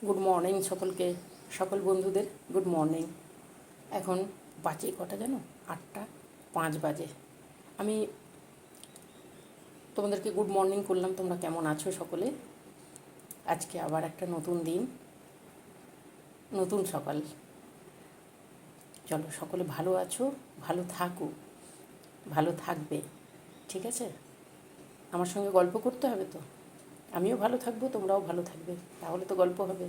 Good morning সকলকে, সকল বন্ধুদের গুড মর্নিং। এখন বাজে কটা জানো? 8:05 বাজে। আমি তোমাদেরকে গুড মর্নিং করলাম। তোমরা কেমন আছো সকলে? আজকে আবার একটা নতুন দিন, নতুন সকাল। চলো, সকলে ভালো আছো, ভালো থাকো, ভালো থাকবে, ঠিক আছে? আমার সঙ্গে গল্প করতে হবে তো। আমিও ভালো থাকবো, তোমরাও ভালো থাকবে, তাহলে তো গল্প হবে।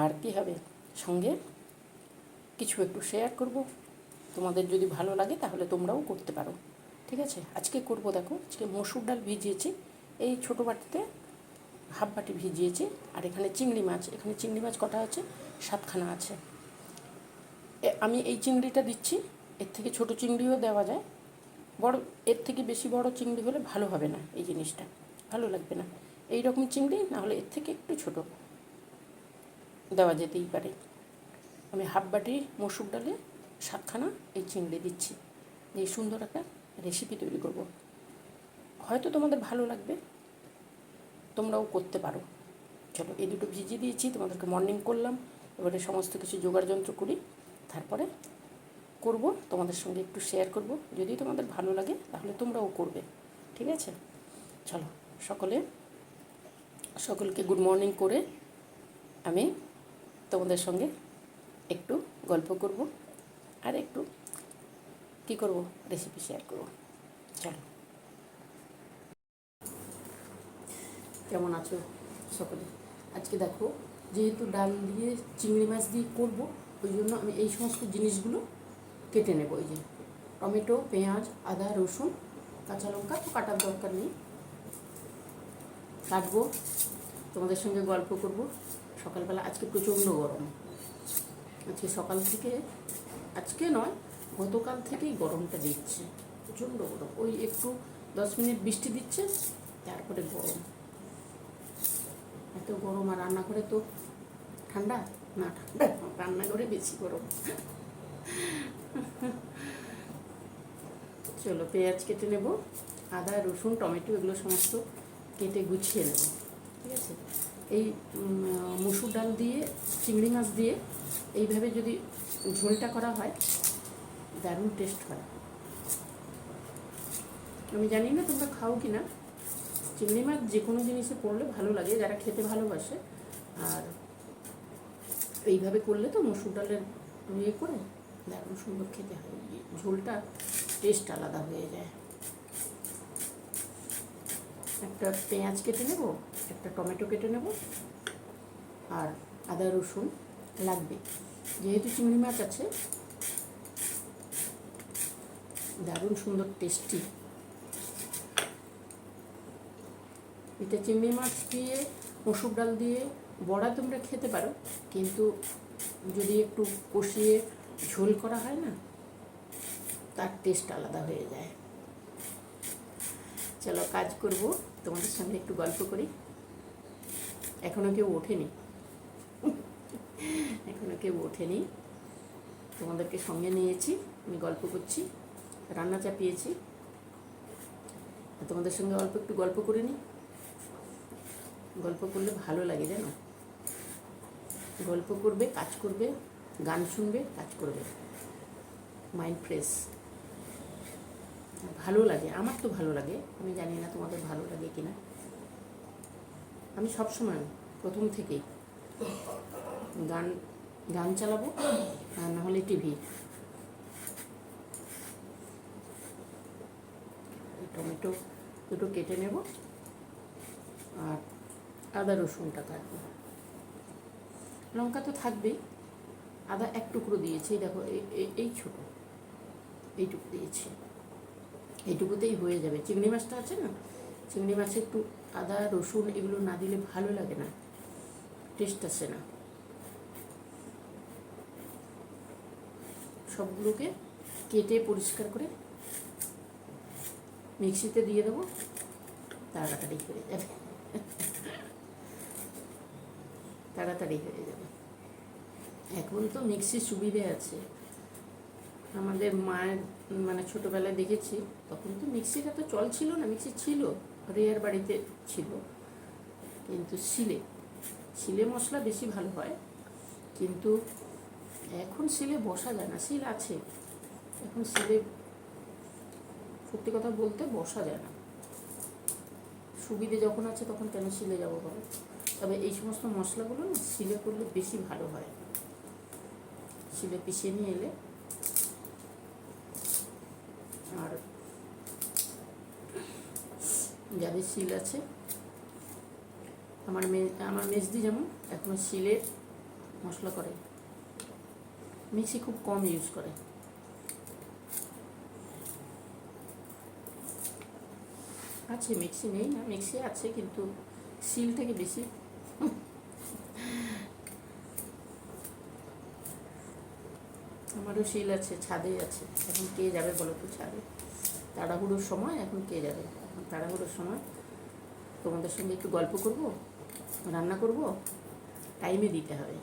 আর কি হবে? সঙ্গে কিছু একটু শেয়ার করব। তোমাদের যদি ভালো লাগে তাহলে তোমরাও করতে পারো, ঠিক আছে? আজকে করব, দেখো, আজকে মসুর ডাল ভিজিয়েছি, এই ছোটো বাটিতে হাফ বাটি ভিজিয়েছি। আর এখানে চিংড়ি মাছ, এখানে চিংড়ি মাছ কটা আছে? 7খানা আছে। আমি এই চিংড়িটা দিচ্ছি, এর থেকে ছোট চিংড়িও দেওয়া যায়, বড় এর থেকে বেশি বড় চিংড়ি হলে ভালো হবে না, এই জিনিসটা ভালো লাগবে না। এই রকম চিংড়ি না হলে এর থেকে একটু ছোট দেওয়া যেতেই পারে। আমি হাফ বাটি মসুর ডালে 7খানা এই চিংড়ি দিচ্ছি, দিয়ে সুন্দর একটা রেসিপি তৈরি করব। হয়তো তোমাদের ভালো লাগবে, তোমরাও করতে পারো। চলো, এই দুটো ভিজিয়ে দিয়েছি, তোমাদেরকে মর্নিং করলাম। এবারে সমস্ত কিছু জোগাড় যন্ত্র করি, তারপরে করব, তোমাদের সঙ্গে একটু শেয়ার করব। যদি তোমাদের ভালো লাগে তাহলে তোমরাও করবে, ঠিক আছে? চলো, সকলকে গুড মর্নিং করে আমি তোমাদের সঙ্গে একটু গল্প করব আর একটু কী করব, রেসিপি শেয়ার করব। চলো, কেমন আছো সকলে? আজকে দেখো, যেহেতু ডাল দিয়ে চিংড়ি মাছ দিয়ে করবো, ওই জন্য আমি এই সমস্ত জিনিসগুলো কেটে নেব। এই যে টমেটো, পেঁয়াজ, আদা, রসুন, কাঁচা লঙ্কা তো কাটার দরকার নেই, কাটবো, তোমাদের সঙ্গে গল্প করব। সকালবেলা আজকে প্রচণ্ড গরম, আজকে সকাল থেকে, আজকে নয় গতকাল থেকেই গরমটা দিচ্ছে, প্রচণ্ড গরম। ওই একটু 10 মিনিট বৃষ্টি দিচ্ছে, তারপরে গরম, এত গরম। আর রান্নাঘরে তো ঠান্ডা না, ঠান্ডা রান্নাঘরে বেশি গরম। চলো, পেঁয়াজ কেটে নেব, আদা, রসুন, টমেটো এগুলো সমস্ত কেটে গুছিয়ে নেব, ঠিক আছে? এই মসুর ডাল দিয়ে চিংড়ি মাছ দিয়ে এইভাবে যদি ঝোলটা করা হয়, দারুণ টেস্ট হয়। আমি জানি না তোমরা খাও কি না। চিংড়ি মাছ যে কোনো জিনিসে পড়লে ভালো লাগে, যারা খেতে ভালোবাসে। আর এইভাবে করলে তো মসুর ডালের ইয়ে করে দারুণ সুন্দর খেতে হয়, ঝোলটা টেস্ট আলাদা হয়ে যায়। একটা পেঁয়াজ কেটে নেব, একটা টমেটো কেটে নেব, আর আদা রসুন লাগবে। যেহেতু চিংড়ি মাছ আছে, দারুণ সুন্দর টেস্টি। এটা চিংড়ি মাছ দিয়ে মসুর ডাল দিয়ে বড়া তোমরা খেতে পারো, কিন্তু যদি একটু কষিয়ে ঝোল করা হয় না, তার টেস্ট আলাদা হয়ে যায়। চলো, কাজ করব, তোমাদের সঙ্গে একটু গল্প করি। এখনও কেউ ওঠেনি, তোমাদেরকে সঙ্গে নিয়েছি, আমি গল্প করছি, রান্না চাপিয়েছি, তোমাদের সঙ্গে অল্প একটু গল্প করে নিই। গল্প করলে ভালো লাগে, জানো? গল্প করবে, কাজ করবে, গান শুনবে, কাজ করবে, মাইন্ড ফ্রেশ, ভালো লাগে। আমার তো ভালো লাগে, আমি জানি না তোমাদের ভালো লাগে কিনা। আমি সবসময় প্রথম থেকেই গান চালাবো, আর নাহলে টিভি। টমেটো দুটো কেটে নেব, আর আদা রসুনটা কাটবো, লঙ্কা তো থাকবেই। আদা এক টুকরো দিয়েছি, দেখো এই ছোটো এইটুকু দিয়েছি, এইটুকুতেই হয়ে যাবে। চিংড়ি মাছটা আছে না, চিংড়ি মাছে একটু আদা রসুন এগুলো না দিলে ভালো লাগে না, টেস্ট আসে না। সবগুলোকে কেটে পরিষ্কার করে মিক্সিতে দিয়ে দেবো, তাড়াতাড়ি হয়ে যাবে, তাড়াতাড়ি হয়ে যাবে। এখন তো মিক্সির সুবিধে আছে, আমাদের মায়ের মানে ছোটোবেলায় দেখেছি, তখন তো মিক্সির এত চল ছিল না। মিক্সি ছিল, রেয়ার বাড়িতে ছিল, কিন্তু শিলে মশলা বেশি ভালো হয়, কিন্তু এখন শিলে বসা যায় না। শিল আছে, এখন শিলে সত্যি কথা বলতে বসা যায় না। সুবিধে যখন আছে তখন কেন শিলে যাবো বলো? তবে এই সমস্ত মশলাগুলো না শিলে করলে বেশি ভালো হয়, শিলে পিষে নিয়ে এলে। আর যাদের শিল আছে, আমার মেজদি যেমন এখনো শিলে মশলা করে, মিক্সি খুব কম ইউজ করে। আছে মিক্সি, নেই না, মিক্সি আছে, কিন্তু শিল থেকে বেশি। আমারও শিল আছে, ছাদে আছে। এখন কে যাবে বলো তো ছাদে? তাড়াহুড়োর সময় এখন কে যাবে? এখন তাড়াহুড়োর সময় তোমাদের সঙ্গে একটু গল্প করব, রান্না করব, টাইমে দিতে হবে।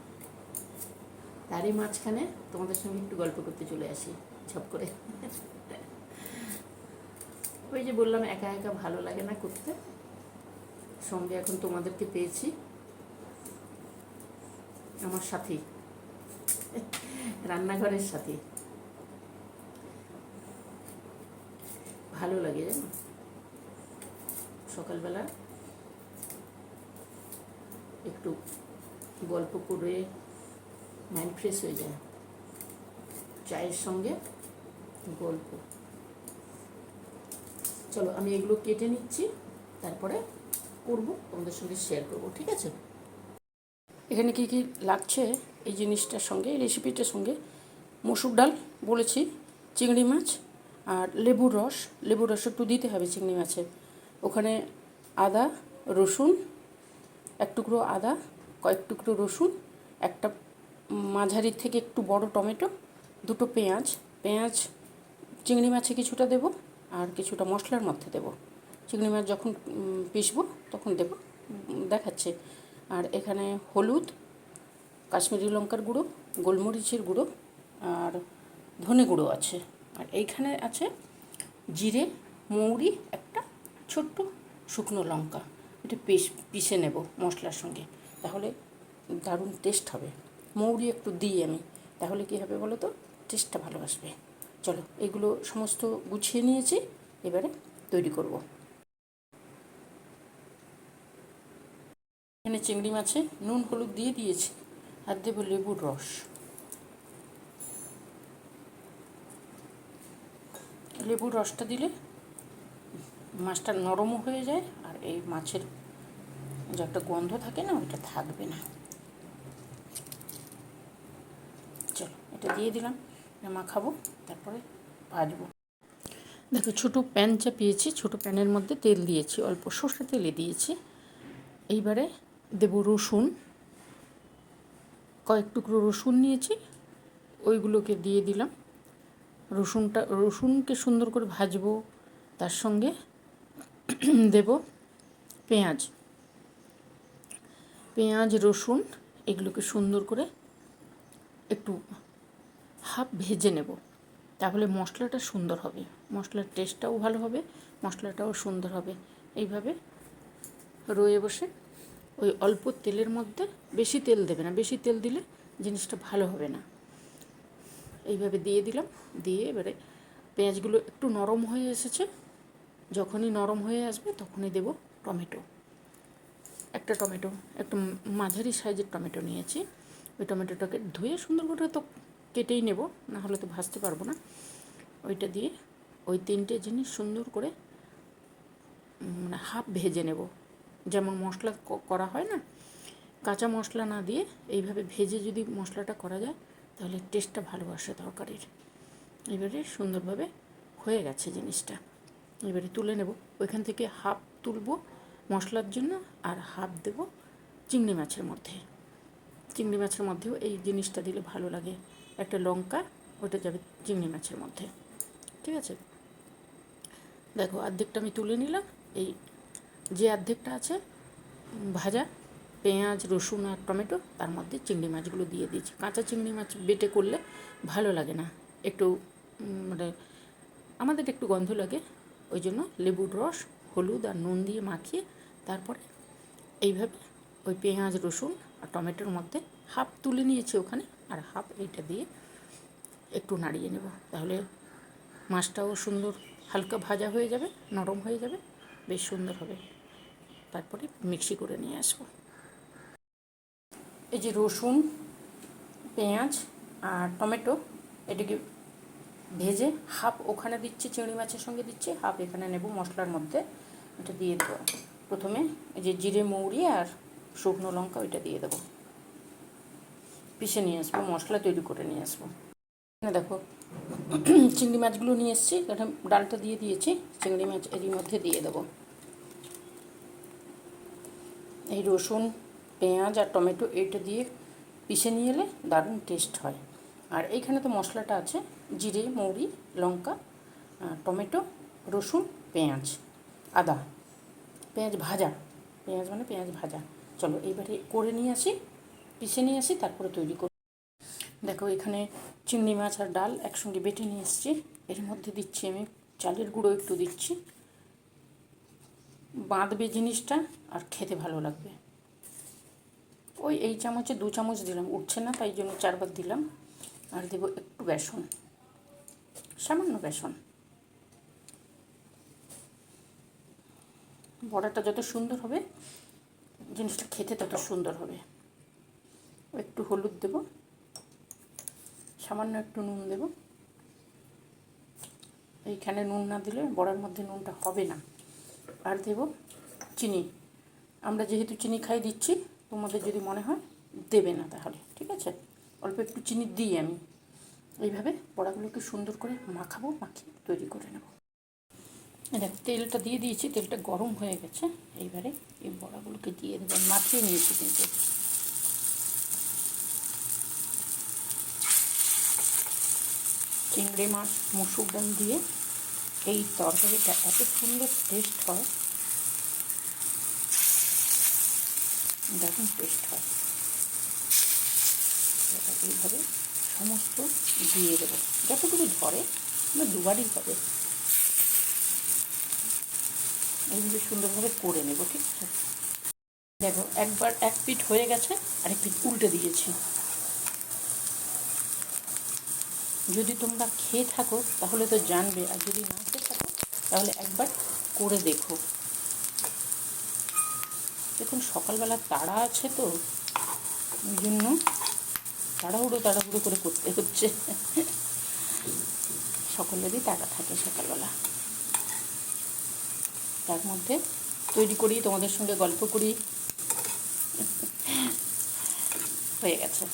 তারই মাঝখানে তোমাদের সঙ্গে একটু গল্প করতে চলে আসি ঝপ করে। ওই যে বললাম, একা একা ভালো লাগে না করতে, সঙ্গে এখন তোমাদেরকে পেয়েছি আমার সাথী, রান্নাঘরের সাথী। ভালো লাগে জানো, সকালবেলা একটু গল্প করে মাইন্ড ফ্রেশ হয়ে যায়, চায়ের সঙ্গে গল্প। চলো আমি এগুলো কেটে নিচ্ছি, তারপরে করবো, তোমাদের সঙ্গে শেয়ার করবো, ঠিক আছে? এখানে কি কি লাগছে এই জিনিসটার সঙ্গে, এই রেসিপিটার সঙ্গে? মসুর ডাল বলেছি, চিংড়ি মাছ, আর লেবুর রস। লেবুর রস একটু দিতে হবে চিংড়ি মাছে। ওখানে আদা, রসুন, এক টুকরো আদা, কয়েক টুকরো রসুন, একটা মাঝারি থেকে একটু বড় টমেটো, দুটো পেঁয়াজ। পেঁয়াজ চিংড়ি মাছে কিছুটা দেব, আর কিছুটা মশলার মধ্যে দেব। চিংড়ি মাছ যখন পিসবো তখন দেব, দেখাচ্ছে। আর এখানে হলুদ, কাশ্মীরি লঙ্কার গুঁড়ো, গোলমরিচের গুঁড়ো, আর ধনে গুঁড়ো আছে। আর এইখানে আছে জিরে, মৌরি, একটা ছোট্ট শুকনো লঙ্কা। এটা পিষে নেব মশলার সঙ্গে, তাহলে দারুণ টেস্ট হবে। মৌরি একটু দিই আমি, তাহলে কী হবে বলো তো, টেস্টটা ভালো আসবে। চলো এগুলো সমস্ত গুছিয়ে নিয়েছি, এবারে তৈরি করব। এখানে চিংড়ি মাছে নুন হলুদ দিয়ে দিয়েছি, আর দেবো লেবুর রস। লেবুর রসটা দিলে মাছটা নরমও হয়ে যায়, আর এই মাছের যে একটা গন্ধ থাকে না, ওইটা থাকবে না। চলো এটা দিয়ে দিলাম, মাখাবো, তারপরে ভাজবো। দেখো ছোটো প্যান চাপিয়েছি, ছোটো প্যানের মধ্যে তেল দিয়েছি, অল্প সর্ষে তেলে দিয়েছি। এইবারে দেবো রসুন, কয়েক টুকরো রসুন নিয়েছি, ওইগুলোকে দিয়ে দিলাম। রসুনকে সুন্দর করে ভাজবো। তার সঙ্গে দেব পেঁয়াজ, রসুন, এগুলোকে সুন্দর করে একটু হাফ ভেজে নেব, তাহলে মশলাটা সুন্দর হবে, মশলার টেস্টটাও ভালো হবে, মশলাটাও সুন্দর হবে। এইভাবে রয়ে বসে ওই অল্প তেলের মধ্যে, বেশি তেল দেবে না, বেশি তেল দিলে জিনিসটা ভালো হবে না। এইভাবে দিয়ে দিলাম, দিয়ে এবারে পেঁয়াজগুলো একটু নরম হয়ে এসেছে, যখনই নরম হয়ে আসবে তখনই দেব টমেটো। একটা টমেটো, একটু মাঝারি সাইজের টমেটো নিয়েছি। ওই টমেটোটাকে ধুয়ে সুন্দর করে তো কেটেই নেব, না হলে তো ভাজতে পারবো না। ওইটা দিয়ে ওই তিনটে জিনিস সুন্দর করে মানে হাফ ভেজে নেব, যেমন মশলা করা হয় না, কাঁচা মশলা না দিয়ে এইভাবে ভেজে যদি মশলাটা করা যায় তাহলে টেস্টটা ভালো আসে তরকারির। এবারে সুন্দরভাবে হয়ে গেছে জিনিসটা, এবারে তুলে নেব। ওইখান থেকে হাফ তুলব মশলার জন্য, আর হাফ দেব চিংড়ি মাছের মধ্যে। চিংড়ি মাছের মধ্যেও এই জিনিসটা দিলে ভালো লাগে, একটা লঙ্কা, ওটা যাবে চিংড়ি মাছের মধ্যে, ঠিক আছে? দেখো অর্ধেকটা আমি তুলে নিলাম। এই যে অর্ধেকটা আছে ভাজা পেঁয়াজ, রসুন আর টমেটো, তার মধ্যে চিংড়ি মাছগুলো দিয়ে দিয়েছি। কাঁচা চিংড়ি মাছ বেটে করলে ভালো লাগে না, একটু মানে আমাদের একটু গন্ধ লাগে, ওই জন্য লেবুর রস, হলুদ আর নুন দিয়ে মাখিয়ে তারপরে এইভাবে ওই পেঁয়াজ, রসুন আর টমেটোর মধ্যে হাফ তুলে নিয়েছি ওখানে, আর হাফ এইটা দিয়ে একটু নাড়িয়ে নেব। তাহলে মাছটাও সুন্দর হালকা ভাজা হয়ে যাবে, নরম হয়ে যাবে, বেশ সুন্দর হবে। তারপরে মিক্সি করে নিয়ে আসবো। এই যে রসুন, পেঁয়াজ আর টমেটো, এটাকে ভেজে হাফ ওখানে দিচ্ছি, চিংড়ি মাছের সঙ্গে দিচ্ছি, হাফ এখানে নেব মশলার মধ্যে। এটা দিয়ে দেবো প্রথমে। এই যে জিরে, মৌরি আর শুকনো লঙ্কা, ওইটা দিয়ে দেবো। পিষে নিয়ে আসবো, মশলা তৈরি করে নিয়ে আসবো। দেখো চিংড়ি মাছগুলো নিয়ে এসেছি, এটা ডালটা দিয়ে দিয়েছি, চিংড়ি মাছ এরই মধ্যে দিয়ে দেবো। এই রসুন, পেঁয়াজ আর টমেটো এইটা দিয়ে পিষে নিয়ে এলে দারুণ টেস্ট হয়। আর এইখানে তো মশলাটা আছে, জিরে, মৌরি, লঙ্কা, টমেটো, রসুন, পেঁয়াজ, আদা, পেঁয়াজ ভাজা, পেঁয়াজ মানে পেঁয়াজ ভাজা। চলো এইবারে করে নিয়ে আসি, পিষে নিয়ে আসি, তারপরে তৈরি করি। দেখো এখানে চিংড়ি মাছ আর ডাল একসঙ্গে বেটে নিয়ে এসেছি। এর মধ্যে দিচ্ছি আমি চালের গুঁড়ো, একটু দিচ্ছি, বাঁধবে জিনিসটা আর খেতে ভালো লাগবে। ওই এই চামচে 2 চামচ দিলাম, উঠছে না তাই জন্য 4বার দিলাম। আর দেবো একটু বেসন, সামান্য বেসন। বড়াটা যত সুন্দর হবে, জিনিসটা খেতে তত সুন্দর হবে। একটু হলুদ দেব, সামান্য একটু নুন দেব। এইখানে নুন না দিলে বড়ার মধ্যে নুনটা হবে না। আর দেব চিনি, আমরা যেহেতু চিনি খাই দিচ্ছি, তোমাদের যদি মনে হয় দেবে না তাহলে ঠিক আছে, অল্প একটু চিনি দিই আমি। এইভাবে বড়াগুলোকে সুন্দর করে মাখাবো, মাখিয়ে তৈরি করে নেব। দেখো তেলটা দিয়ে দিয়েছি, তেলটা গরম হয়ে গেছে। এইবারে এই বড়াগুলোকে দিয়ে দেবো, মাখিয়ে নিয়েছি কিন্তু। চিংড়ি মাছ, মসুর ডাল দিয়ে এই তরকারিটা এত সুন্দর টেস্ট হয়, দারুণ টেস্ট হয়। এইভাবে সমস্ত দিয়ে দেবো, যতটুকু ধরে, আমরা দুবারই হবে। এইভাবে সুন্দরভাবে করে নেব, ঠিক আছে। দেখো একবার এক পিঠ হয়ে গেছে, আরেক পিঠ উল্টে দিয়েছি। যদি তোমরা খেয়ে থাকো তাহলে তো জানবে, আর যদি না খেয়ে থাকো তাহলে একবার করে দেখো। দেখুন সকালবেলা তাড়া আছে তো, ওই জন্য তাড়াহুড়ো করে করতে হচ্ছে। সকলেরই তাড়া থাকে সকালবেলা, তার মধ্যে তৈরি করি, তোমাদের সঙ্গে গল্প করি, হয়ে গেছে।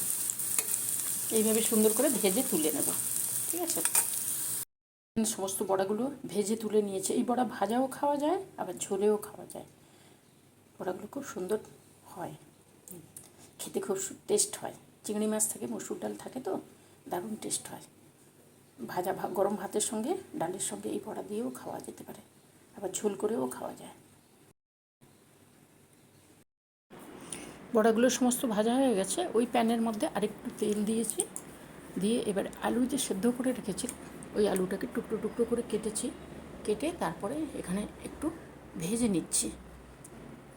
এইভাবে সুন্দর করে ভেজে তুলে নেব, ঠিক আছে। সমস্ত বড়াগুলো ভেজে তুলে নিয়েছে। এই বড়া ভাজাও খাওয়া যায়, আবার ঝোলেও খাওয়া যায়। বড়াগুলো খুব সুন্দর হয়, খেতে খুব টেস্ট হয়। চিংড়ি মাছ থাকে, মসুর ডাল থাকে, তো দারুণ টেস্ট হয়। ভাজা গরম ভাতের সঙ্গে, ডালের সঙ্গে এই বড়া দিয়েও খাওয়া যেতে পারে, আবার ঝোল করেও খাওয়া যায়। বড়াগুলো সমস্ত ভাজা হয়ে গেছে। ওই প্যানের মধ্যে আরেকটু তেল দিয়েছি, দিয়ে এবার আলু যে সেদ্ধ করে রেখেছি, ওই আলুটাকে টুকরো টুকরো করে কেটেছি, কেটে তারপরে এখানে একটু ভেজে নিচ্ছি,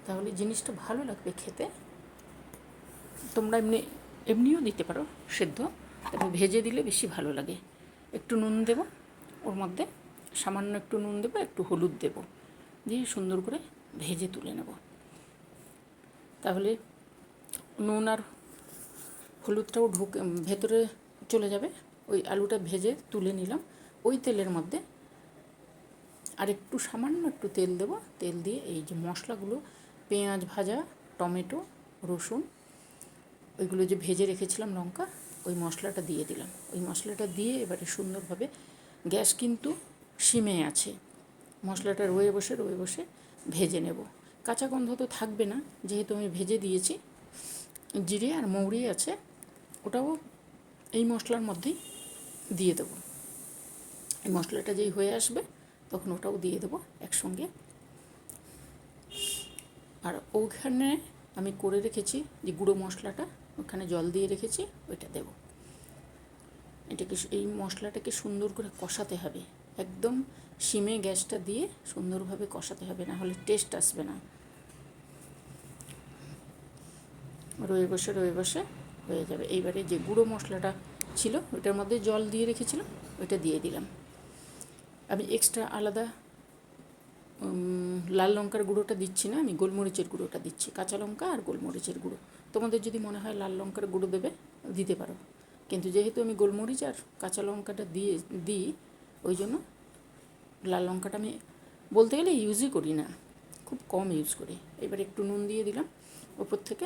তাহলে জিনিসটা ভালো লাগবে খেতে। তোমরা এমনিও দিতে পারো সেদ্ধ, তবে ভেজে দিলে বেশি ভালো লাগে। একটু নুন দেব ওর মধ্যে, সামান্য একটু নুন দেবো, একটু হলুদ দেব, দিয়ে সুন্দর করে ভেজে তুলে নেব। তাহলে নুন আর হলুদটাও ভেতরে চলে যাবে। ওই আলুটা ভেজে তুলে নিলাম, ওই তেলের মধ্যে আর একটু সামান্য একটু তেল দেব। তেল দিয়ে এই যে মশলাগুলো, পেঁয়াজ ভাজা, টমেটো, রসুন, ওইগুলো যে ভেজে রেখেছিলাম, লঙ্কা, ওই মশলাটা দিয়ে দিলাম। ওই মশলাটা দিয়ে এবারে সুন্দরভাবে, গ্যাস কিন্তু সিমে আছে, মশলাটা রয়ে বসে ভেজে নেব। কাঁচা গন্ধ তো থাকবে না, যেহেতু আমি ভেজে দিয়েছি। জিরে আর মৌরি আছে, ওটাও এই মশলার মধ্যেই দিয়ে দেবো। এই মশলাটা যেই হয়ে আসবে তখন ওটাও দিয়ে দেবো একসঙ্গে। আর ওখানে আমি করে রেখেছি যে গুঁড়ো মশলাটা, ওখানে জল দিয়ে রেখেছি, ওইটা দেব। এটাকে, এই মশলাটাকে সুন্দর করে কষাতে হবে, একদম সিমে গ্যাসটা দিয়ে সুন্দরভাবে কষাতে হবে, না হলে টেস্ট আসবে না। রয়ে বসে হয়ে যাবে। এইবারে যে গুঁড়ো মশলাটা ছিল ওটার মধ্যে জল দিয়ে রেখেছিলাম, ওইটা দিয়ে দিলাম। আমি এক্সট্রা আলাদা লাল লঙ্কার গুঁড়োটা দিচ্ছি না, আমি গোলমরিচের গুঁড়োটা দিচ্ছি, কাঁচা লঙ্কা আর গোলমরিচের গুঁড়ো। তোমাদের যদি মনে হয় লাল লঙ্কার গুঁড়ো দেবে দিতে পারো, কিন্তু যেহেতু আমি গোলমরিচ আর কাঁচা লঙ্কাটা দিই ওই জন্য লাল লঙ্কাটা আমি বলতে গেলে ইউজই করি না, খুব কম ইউজ করি। এবার একটু নুন দিয়ে দিলাম ওপর থেকে।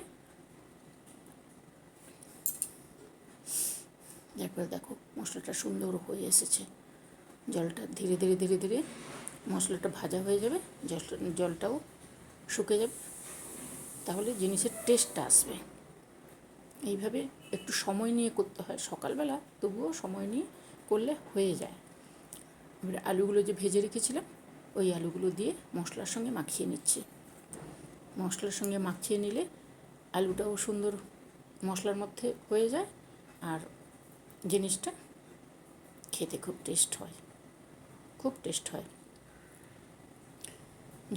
এরপর দেখো মশলাটা সুন্দর হয়ে এসেছে, জলটা ধীরে ধীরে ধীরে ধীরে মশলাটা ভাজা হয়ে যাবে, জলটাও শুকে যাবে, তাহলে জিনিসের টেস্টটা আসবে। এইভাবে একটু সময় নিয়ে করতে হয়, সকালবেলা তবুও সময় নিয়ে করলে হয়ে যায়। এবার আলুগুলো যে ভেজে রেখেছিলাম ওই আলুগুলো দিয়ে মশলার সঙ্গে মাখিয়ে নিচ্ছি। মশলার সঙ্গে মাখিয়ে নিলে আলুটাও সুন্দর মশলার মধ্যে হয়ে যায়, আর জিনিসটা খেতে খুব টেস্ট হয়, খুব টেস্ট হয়।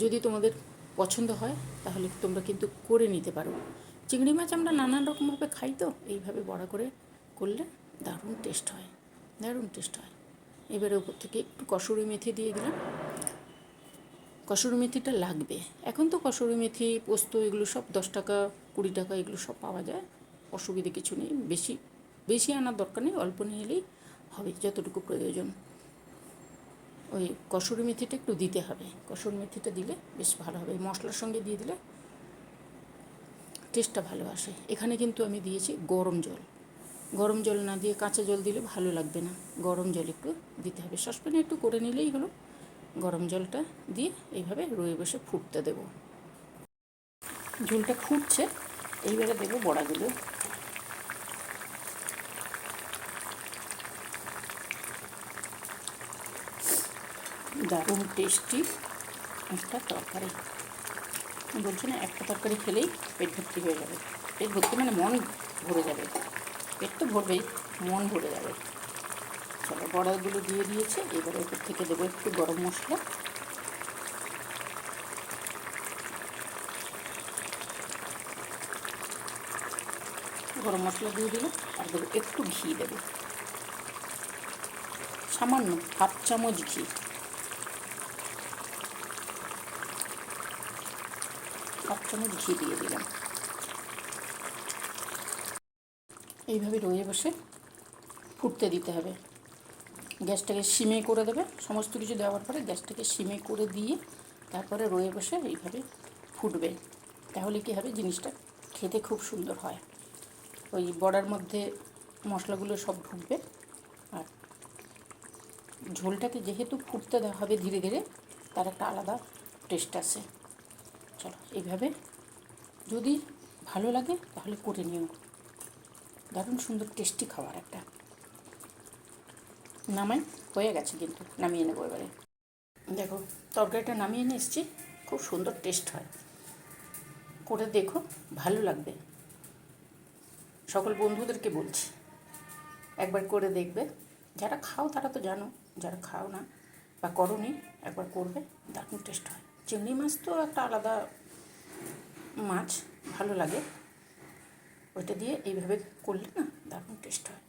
যদি তোমাদের পছন্দ হয় তাহলে তোমরা কিন্তু করে নিতে পারো। চিংড়ি মাছ আমরা নানান রকমভাবে খাই, তো এইভাবে বড়া করে করলে দারুণ টেস্ট হয়, দারুণ টেস্ট হয়। এবারে উপর থেকে একটু কসুরি মেথি দিয়ে দিলাম। কসুরি মেথিটা লাগবে, এখন তো কসুরি মেথি পোস্ত এগুলো সব 10 টাকা 20 টাকা এগুলো সব পাওয়া যায়, অসুবিধে কিছু নেই। বেশি বেশি আনার দরকার নেই, অল্প নিলেই হবে যতটুকু প্রয়োজন। ওই কসুরি মেথিটা একটু দিতে হবে, কসুরি মেথিটা দিলে বেশ ভালো হবে, মশলার সঙ্গে দিয়ে দিলে টেস্টটা ভালো আসে। এখানে কিন্তু আমি দিয়েছি গরম জল, গরম জল না দিয়ে কাঁচা জল দিলে ভালো লাগবে না, গরম জল একটু দিতে হবে। সসপ্যানে একটু করে নিলেই হলো। গরম জলটা দিয়ে এইভাবে রয়ে বসে ফুটতে দেব। ঝোলটা ফুটছে, এইবারে দেবো বড়াগুলো। দারুণ টেস্টি একটা তরকারি, বলছি না একটা তরকারি খেলেই পেট ভর্তি হয়ে যাবে। পেট ভর্তি মানে মন ভরে যাবে, পেট তো ভরবেই, মন ভরে যাবে। চলো বড়াগুলো দিয়ে দিয়েছে, এবারে ওপর থেকে দেবো একটু গরম মশলা। গরম মশলা দিয়ে দিল, আর দেবো একটু ঘি, দেবো সামান্য 1/2 চামচ ঘি, 1/2 চামচ ঘি দিয়ে দিলাম। এইভাবে রয়ে বসে ফুটতে দিতে হবে। গ্যাসটাকে সিমে করে দেবে, সমস্ত কিছু দেওয়ার পরে গ্যাসটাকে সিমে করে দিয়ে তারপরে রয়ে বসে এইভাবে ফুটবে। তাহলে কী হবে, জিনিসটা খেতে খুব সুন্দর হয়। ওই বড়ার মধ্যে মশলাগুলো সব ঢুকবে, আর ঝোলটাকে যেহেতু ফুটতে দেওয়া হবে ধীরে ধীরে, তার একটা আলাদা টেস্ট আসে। চলো এইভাবে যদি ভালো লাগে তাহলে করে নিও, দারুণ সুন্দর টেস্টি খাবার একটা। নামাই হয়ে গেছে, কিন্তু নামিয়ে নেবো এবারে। দেখো তরকারিটা নামিয়ে নিয়ে এসেছি, খুব সুন্দর টেস্ট হয়, করে দেখো ভালো লাগবে। সকল বন্ধুদেরকে বলছি একবার করে দেখবে, যারা খাও তারা তো জানো, যারা খাও না বা করোনি একবার করবে, দারুণ টেস্ট হয়। চিংড়ি মাছ তো একটা আলাদা মাছ, ভালো লাগে, ওইটা দিয়ে এইভাবে করলে না দারুণ টেস্ট হয়।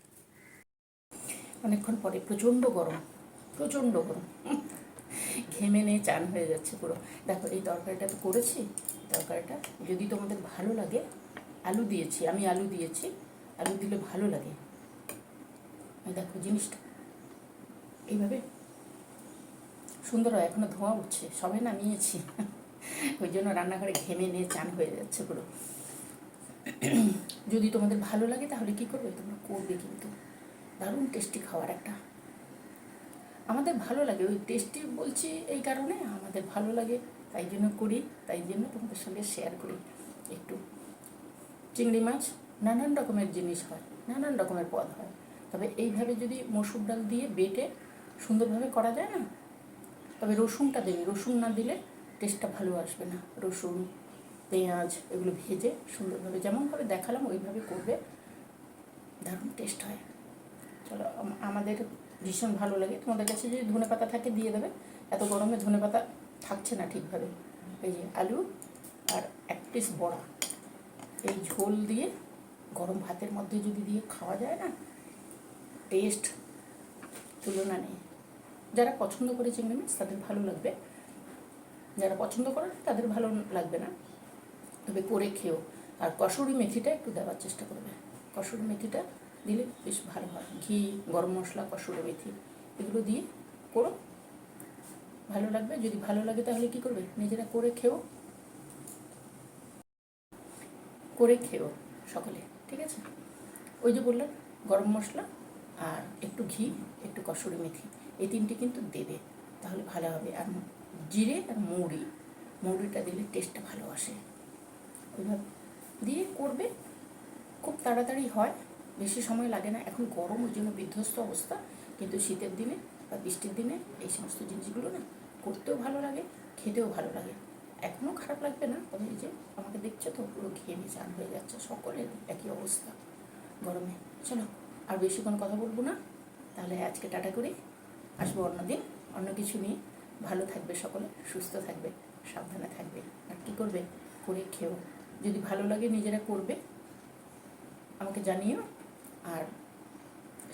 অনেকক্ষণ পরে প্রচণ্ড গরম, প্রচণ্ড গরম, ঘেমে নিয়ে চান হয়ে যাচ্ছে পুরো। দেখো এই তরকারিটা তো করেছি, তরকারিটা যদি তোমাদের ভালো লাগে, আলু দিয়েছি আমি, আলু দিয়েছি, আলু দিলে ভালো লাগে। দেখো জিনিসটা এইভাবে সুন্দর হয়, এখনও ধোঁয়া উঠছে, সবে নামিয়েছি ওই জন্য রান্নাঘরে ঘেমে নিয়ে চান হয়ে যাচ্ছে পুরো। যদি তোমাদের ভালো লাগে তাহলে কী করবে, তোমরা করবে, কিন্তু দারুণ টেস্টি খাবার একটা। আমাদের ভালো লাগে, ওই টেস্টি বলছি এই কারণে আমাদের ভালো লাগে, তাই জন্য করি, তাই জন্য তোমাদের সঙ্গে শেয়ার করি একটু। চিংড়ি মাছ নানান রকমের জিনিস হয়, নানান রকমের পদ হয়, তবে এইভাবে যদি মসুর ডাল দিয়ে বেটে সুন্দরভাবে করা যায় না, তবে রসুনটা দেবে, রসুন না দিলে টেস্টটা ভালো আসবে না। রসুন পেঁয়াজ এগুলো ভেজে সুন্দরভাবে যেমনভাবে দেখালাম ওইভাবে করবে, দারুণ টেস্ট হয়। চলো আমাদের ভীষণ ভালো লাগে, তোমাদের কাছে যদি ধনেপাতা থাকে দিয়ে দেবে, এত গরমে ধনেপাতা থাকছে না ঠিকভাবে। এই যে আলু আর 1 পিস বড়া, এই ঝোল দিয়ে গরম ভাতের মধ্যে যদি দিয়ে খাওয়া যায় না, টেস্ট তুলনা নেই। যারা পছন্দ করে চিংড়ি মাছ তাদের ভালো লাগবে, যারা পছন্দ করে তাদের ভালো লাগবে না, তবে করে খেও। আর কসুরি মেথিটা একটু দেওয়ার চেষ্টা করবে, কসুরি মেথিটা দিলে বেশ ভালো হয়। ঘি, গরম মশলা, কসুরি মেথি এগুলো দিয়ে করো, ভালো লাগবে। যদি ভালো লাগে তাহলে কি করবে, নিজেরা করে খেও, করে খেও সকলে, ঠিক আছে? ওই যে বললাম, গরম মশলা আর একটু ঘি, একটু কসুরি মেথি, এই তিনটে কিন্তু দেবে, তাহলে ভালো হবে। আর জিরে আর মৌরিটা দিলে টেস্টটা ভালো আসে। ওইভাবে দিয়ে করবে, খুব তাড়াতাড়ি হয়, বেশি সময় লাগে না। এখন গরম, ওই জন্য বিধ্বস্ত অবস্থা, কিন্তু শীতের দিনে বা বৃষ্টির দিনে এই সমস্ত জিনিসগুলো না করতেও ভালো লাগে, খেতেও ভালো লাগে। এখনও খারাপ লাগবে না, তবে এই যে আমাকে দেখছো তো পুরো ঘেমে চান হয়ে যাচ্ছে, সকলের একই অবস্থা গরমে। চলো আর বেশিক্ষণ কথা বলবো না, তাহলে আজকে টাটা করি, আসবো অন্যদিন অন্য কিছু নিয়ে। ভালো থাকবে সকলে, সুস্থ থাকবে, সাবধানে থাকবে। আর কী করবে, করে খেও। যদি ভালো লাগে নিজেরা করবে, আমাকে জানিও আর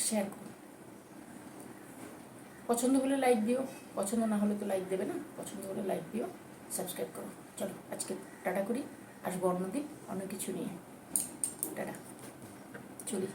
শেয়ার করো। পছন্দ হলে লাইক দিও, পছন্দ না হলে তো লাইক দেবে না, পছন্দ হলে লাইক দিও, সাবস্ক্রাইব করো। চলো আজকে টাটা করি, আসবো অন্যদিন অন্য কিছু নিয়ে। টাটা, চলি।